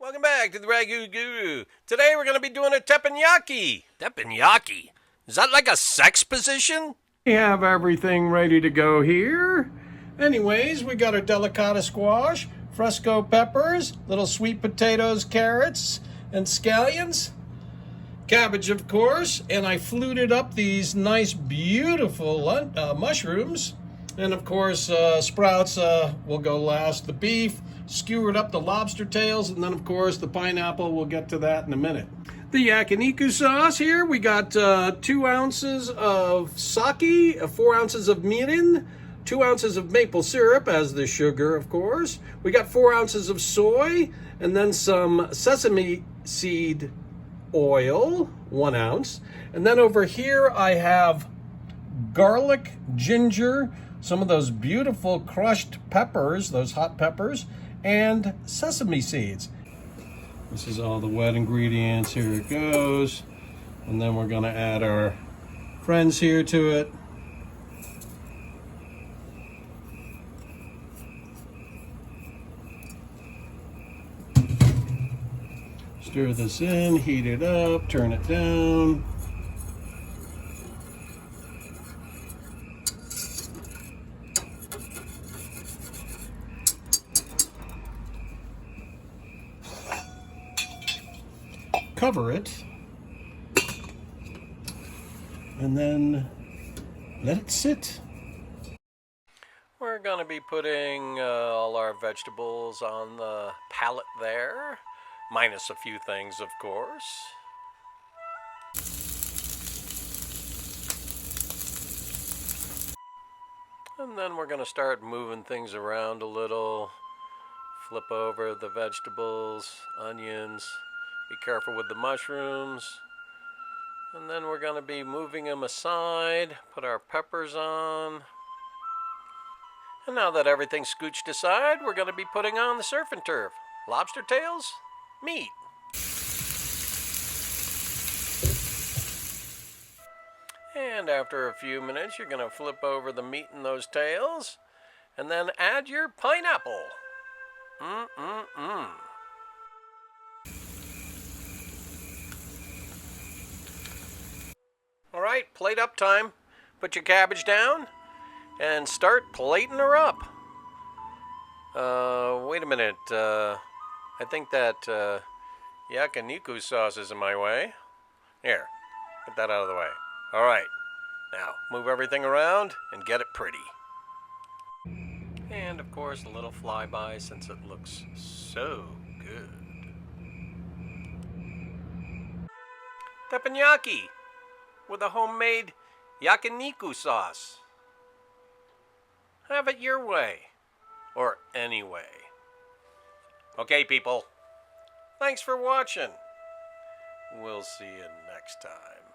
Welcome back to the Ragu Guru. Today we're going to be doing a teppanyaki. Teppanyaki? Is that like a sex position? We have everything ready to go here. Anyways, we got our delicata squash, fresco peppers, little sweet potatoes, carrots, and scallions. Cabbage, of course, and I fluted up these nice, beautiful mushrooms. And of course, sprouts will go last. The beef, skewered up the lobster tails, and then of course the pineapple. We'll get to that in a minute. The Yakiniku sauce here, we got 2 ounces of sake, 4 ounces of mirin, 2 ounces of maple syrup as the sugar, of course. We got 4 ounces of soy, and then some sesame seed oil, 1 ounce. And then over here I have garlic, ginger, some of those beautiful crushed peppers, those hot peppers, and sesame seeds. This is all the wet ingredients. Here it goes. And then we're gonna add our friends here to it. Stir this in, heat it up, turn it down. Cover it, and then let it sit. We're going to be putting all our vegetables on the palette there, minus a few things, of course. And then we're going to start moving things around a little, flip over the vegetables, onions. Be careful with the mushrooms. And then we're going to be moving them aside, put our peppers on. And now that everything's scooched aside, we're going to be putting on the surf and turf. Lobster tails, meat. And after a few minutes, you're going to flip over the meat and those tails. And then add your pineapple. All right, plate up time. Put your cabbage down and start plating her up. Wait a minute. I think that Yakiniku sauce is in my way. Here, get that out of the way. All right, now move everything around and get it pretty. And of course, a little flyby since it looks so good. Teppanyaki with a homemade Yakiniku sauce. Have it your way. Or anyway. Okay, people. Thanks for watching. We'll see you next time.